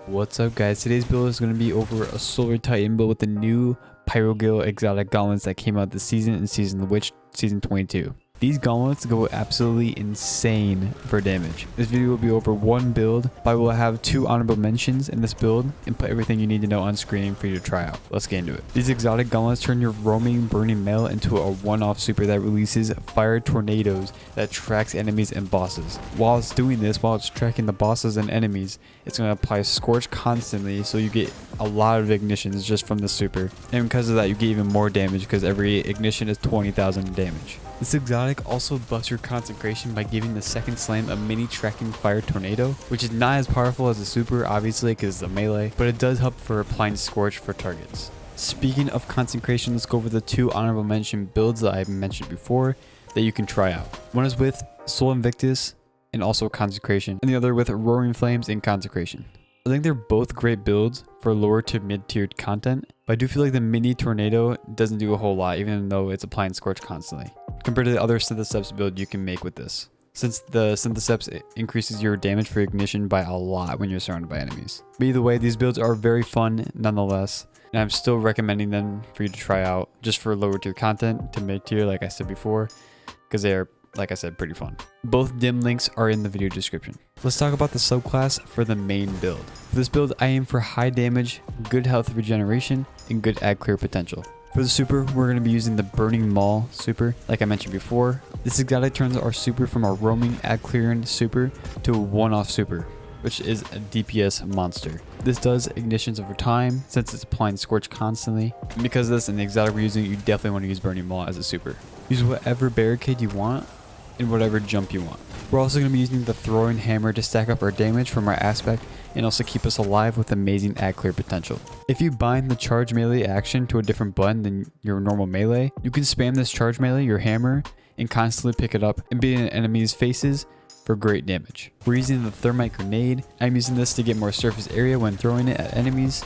What's up guys, today's build is going to be over a Solar Titan build with the new Pyrogill exotic gauntlets that came out this season in Season of the Witch, Season 22. These gauntlets go absolutely insane for damage. This video will be over one build, but I will have two honorable mentions in this build and put everything you need to know on screen for you to try out. Let's get into it. These exotic gauntlets turn your roaming burning mail into a one-off super that releases fire tornadoes that tracks enemies and bosses. While it's doing this, while it's tracking the bosses and enemies, it's going to apply Scorch constantly, so you get a lot of ignitions just from the super. And because of that, you get even more damage because every ignition is 20,000 damage. This exotic also buffs your concentration by giving the second slam a mini tracking fire tornado, which is not as powerful as the super obviously because it's a melee, but it does help for applying Scorch for targets. Speaking of concentration, let's go over the two honorable mention builds that I've mentioned before that you can try out. One is with Soul Invictus and also Consecration, and the other with Roaring Flames and Consecration. I think they're both great builds for lower to mid-tiered content, but I do feel like the mini tornado doesn't do a whole lot even though it's applying Scorch constantly, compared to the other Syntheseps build you can make with this, since the Syntheseps increases your damage for ignition by a lot when you're surrounded by enemies. But either way, these builds are very fun nonetheless, and I'm still recommending them for you to try out just for lower tier content to mid-tier like I said before, because they are, like I said, pretty fun. Both dim links are in the video description. Let's talk about the subclass for the main build. For this build, I aim for high damage, good health regeneration, and good ag clear potential. For the super, we're going to be using the Burning Maul super, like I mentioned before. This exotic turns our super from a roaming ag clearing super to a one-off super, which is a DPS monster. This does ignitions over time since it's applying Scorch constantly. And because of this and the exotic we're using, you definitely want to use Burning Maul as a super. Use whatever barricade you want and whatever jump you want. We're also going to be using the Throwing Hammer to stack up our damage from our aspect and also keep us alive with amazing ag clear potential. If you bind the charge melee action to a different button than your normal melee, you can spam this charge melee, your hammer, and constantly pick it up and be in enemies' faces for great damage. We're using the Thermite Grenade. I'm using this to get more surface area when throwing it at enemies,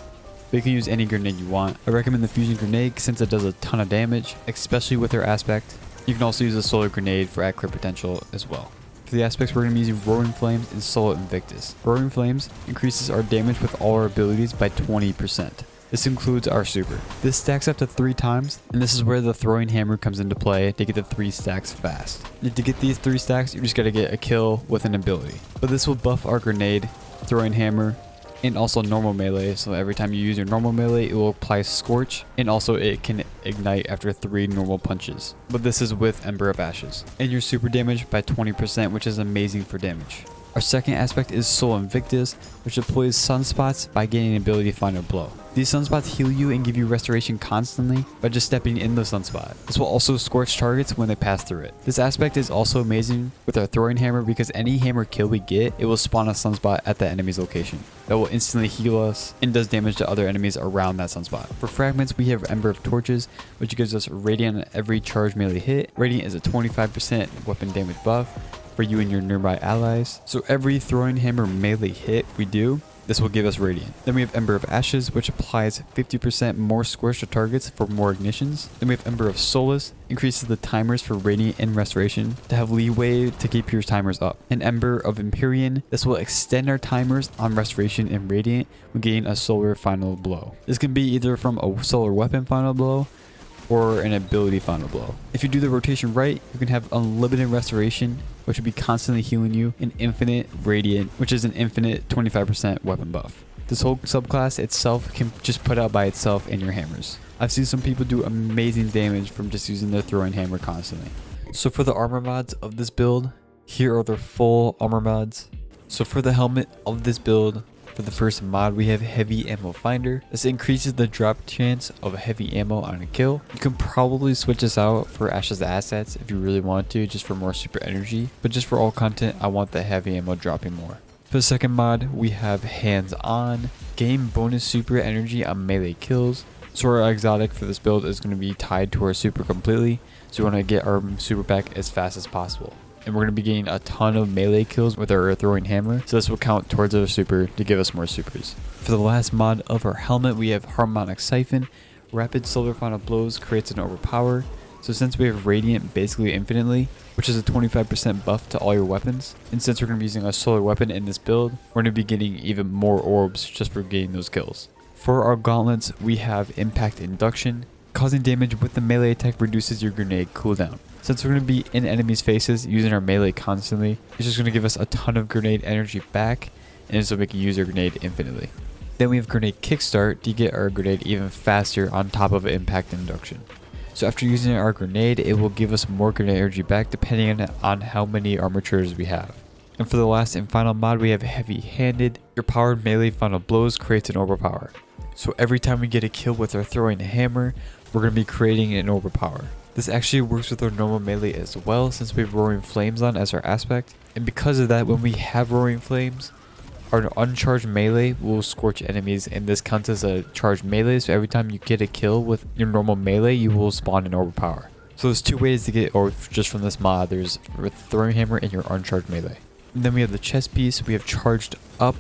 but you can use any grenade you want. I recommend the Fusion Grenade since it does a ton of damage, especially with their aspect. You can also use a Solar Grenade for ag clear potential as well. For the aspects, we're going to be using Roaring Flames and Soul Invictus. Roaring Flames increases our damage with all our abilities by 20%. This includes our super. This stacks up to 3 times, and this is where the Throwing Hammer comes into play to get the 3 stacks fast. And to get these 3 stacks, you just got to get a kill with an ability. But this will buff our Grenade, Throwing Hammer, and also normal melee, so every time you use your normal melee it will apply Scorch, and also it can ignite after 3 normal punches, but this is with Ember of Ashes, and your super damage by 20%, which is amazing for damage. Our second aspect is Soul Invictus, which deploys sunspots by getting an ability Final Blow. These sunspots heal you and give you restoration constantly by just stepping in the sunspot. This will also scorch targets when they pass through it. This aspect is also amazing with our Throwing Hammer because any hammer kill we get, it will spawn a sunspot at the enemy's location that will instantly heal us and does damage to other enemies around that sunspot. For Fragments, we have Ember of Torches, which gives us Radiant on every charge melee hit. Radiant is a 25% weapon damage buff for you and your nearby allies. So every Throwing Hammer melee hit we do, this will give us Radiant. Then we have Ember of Ashes, which applies 50% more Scorch to targets for more ignitions. Then we have Ember of Solace, increases the timers for Radiant and Restoration to have leeway to keep your timers up. And Ember of Empyrean, this will extend our timers on Restoration and Radiant when getting a Solar Final Blow. This can be either from a Solar Weapon Final Blow or an ability Final Blow. If you do the rotation right, you can have unlimited restoration, which will be constantly healing you, and infinite radiant, which is an infinite 25% weapon buff. This whole subclass itself can just put out by itself in your hammers. I've seen some people do amazing damage from just using their Throwing Hammer constantly. So for the armor mods of this build, here are the full armor mods. So for the helmet of this build, for the first mod, we have Heavy Ammo Finder. This increases the drop chance of heavy ammo on a kill. You can probably switch this out for Ash's assets if you really want to, just for more super energy. But just for all content, I want the heavy ammo dropping more. For the second mod, we have Hands On. Gain bonus super energy on melee kills. So our exotic for this build is going to be tied to our super completely. So we want to get our super back as fast as possible. And we're going to be getting a ton of melee kills with our Throwing Hammer, so this will count towards our super to give us more supers. For the last mod of our helmet, we have Harmonic Siphon. Rapid Solar Final Blows creates an overpower. So since we have Radiant basically infinitely, which is a 25% buff to all your weapons, and since we're going to be using a solar weapon in this build, we're going to be getting even more orbs just for getting those kills. For our gauntlets, we have Impact Induction. Causing damage with the melee attack reduces your grenade cooldown. Since we're going to be in enemies' faces using our melee constantly, it's just going to give us a ton of grenade energy back, and so we can use our grenade infinitely. Then we have Grenade Kickstart to get our grenade even faster on top of Impact Induction. So after using our grenade, it will give us more grenade energy back depending on how many armor charges we have. And for the last and final mod, we have Heavy Handed. Your powered melee final blows creates an orb of power. So every time we get a kill with our throwing hammer, we're going to be creating an orb of power. This actually works with our normal melee as well, since we have Roaring Flames on as our aspect. And because of that, when we have Roaring Flames, our uncharged melee will scorch enemies, and this counts as a charged melee, so every time you get a kill with your normal melee, you will spawn an orb of power. So there's two ways to get orbs just from this mod. There's with throwing hammer and your uncharged melee. And then we have the chest piece. We have Charged Up,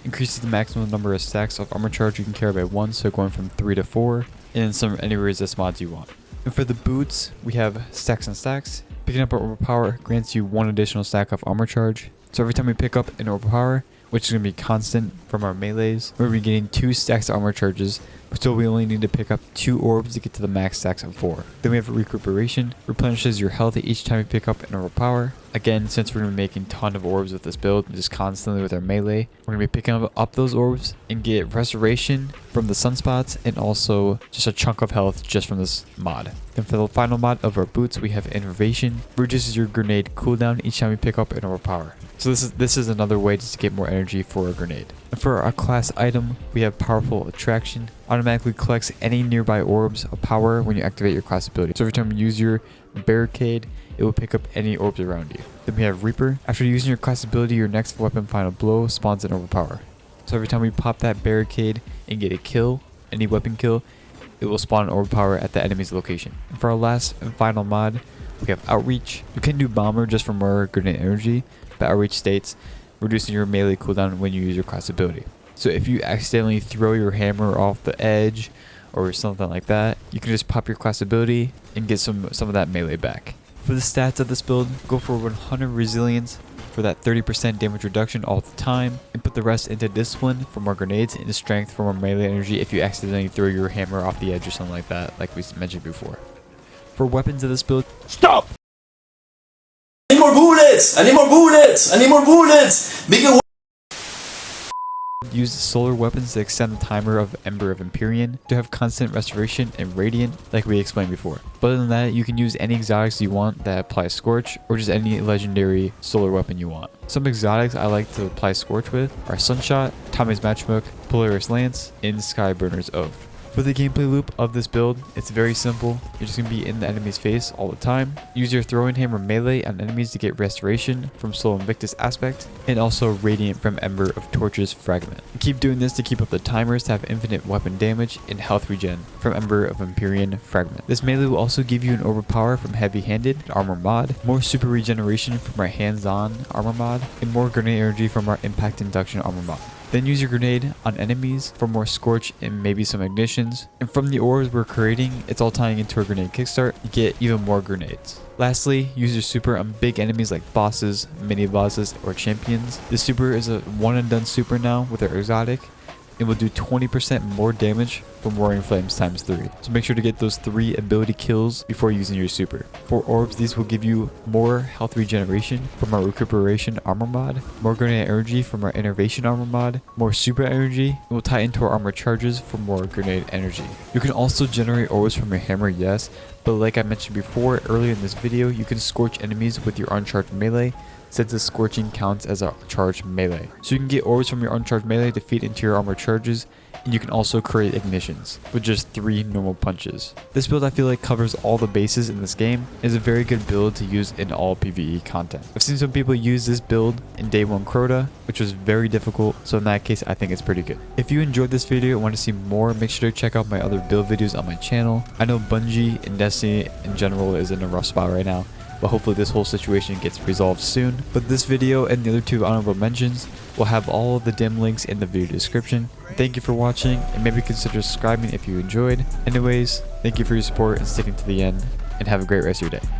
increases the maximum number of stacks of armor charge you can carry by 1, so going from 3 to 4, and some any resist mods you want. And for the boots, we have Stacks and Stacks. Picking up an orb of power grants you 1 additional stack of armor charge. So every time we pick up an orb of power, which is going to be constant from our melees, we're going to be getting 2 stacks of armor charges, so we only need to pick up 2 orbs to get to the max stacks of 4. Then we have Recuperation, replenishes your health each time you pick up an orb of power. Again, since we're going to be making a ton of orbs with this build, just constantly with our melee, we're going to be picking up those orbs and get Restoration from the sunspots and also just a chunk of health just from this mod. Then for the final mod of our boots, we have Innovation, reduces your grenade cooldown each time you pick up an orb of power. So this is another way just to get more energy for a grenade. And for our class item, we have Powerful Attraction. Automatically collects any nearby orbs of power when you activate your class ability. So every time you use your barricade, it will pick up any orbs around you. Then we have Reaper. After using your class ability, your next weapon final blow spawns an orb of power. So every time we pop that barricade and get a kill, any weapon kill, it will spawn an orb of power at the enemy's location. And for our last and final mod, we have Outreach. You can do Bomber just for more grenade energy, but Outreach states reducing your melee cooldown when you use your class ability. So if you accidentally throw your hammer off the edge or something like that, you can just pop your class ability and get some of that melee back. For the stats of this build, go for 100 resilience for that 30% damage reduction all the time, and put the rest into discipline for more grenades and strength for more melee energy if you accidentally throw your hammer off the edge or something like that, like we mentioned before. For weapons of this build, stop! I need more bullets! I need more bullets! I need more bullets! Bigger. Use solar weapons to extend the timer of Ember of Empyrean to have constant restoration and radiant like we explained before. But other than that, you can use any exotics you want that apply Scorch, or just any legendary solar weapon you want. Some exotics I like to apply Scorch with are Sunshot, Tommy's Matchbook, Polaris Lance, and Skyburner's Oath. For the gameplay loop of this build, it's very simple. You're just going to be in the enemy's face all the time. Use your throwing hammer melee on enemies to get restoration from Soul Invictus aspect, and also radiant from Ember of Torch's fragment. And keep doing this to keep up the timers to have infinite weapon damage and health regen from Ember of Empyrean fragment. This melee will also give you an orb of power from Heavy Handed armor mod, more super regeneration from our hands-on armor mod, and more grenade energy from our impact induction armor mod. Then use your grenade on enemies for more Scorch and maybe some ignitions. And from the orbs we're creating, it's all tying into our grenade kickstart to get even more grenades. Lastly, use your super on big enemies like bosses, mini bosses, or champions. This super is a one and done super now with our exotic. It will do 20% more damage from Roaring Flames times 3. So make sure to get those 3 ability kills before using your super. For orbs, these will give you more health regeneration from our Recuperation armor mod, more grenade energy from our Innovation armor mod, more super energy, and will tie into our armor charges for more grenade energy. You can also generate orbs from your hammer, yes, but like I mentioned before earlier in this video, you can scorch enemies with your uncharged melee, since the scorching counts as a charged melee. So you can get orbs from your uncharged melee to feed into your armor charges, and you can also create ignitions with just 3 normal punches. This build I feel like covers all the bases in this game and is a very good build to use in all PvE content. I've seen some people use this build in Day 1 Crota, which was very difficult, so in that case I think it's pretty good. If you enjoyed this video and want to see more, make sure to check out my other build videos on my channel. I know Bungie and Destiny in general is in a rough spot right now, but hopefully this whole situation gets resolved soon. But this video and the other 2 honorable mentions will have all of the dim links in the video description. Thank you for watching, and maybe consider subscribing if you enjoyed. Anyways, thank you for your support and sticking to the end. and have a great rest of your day.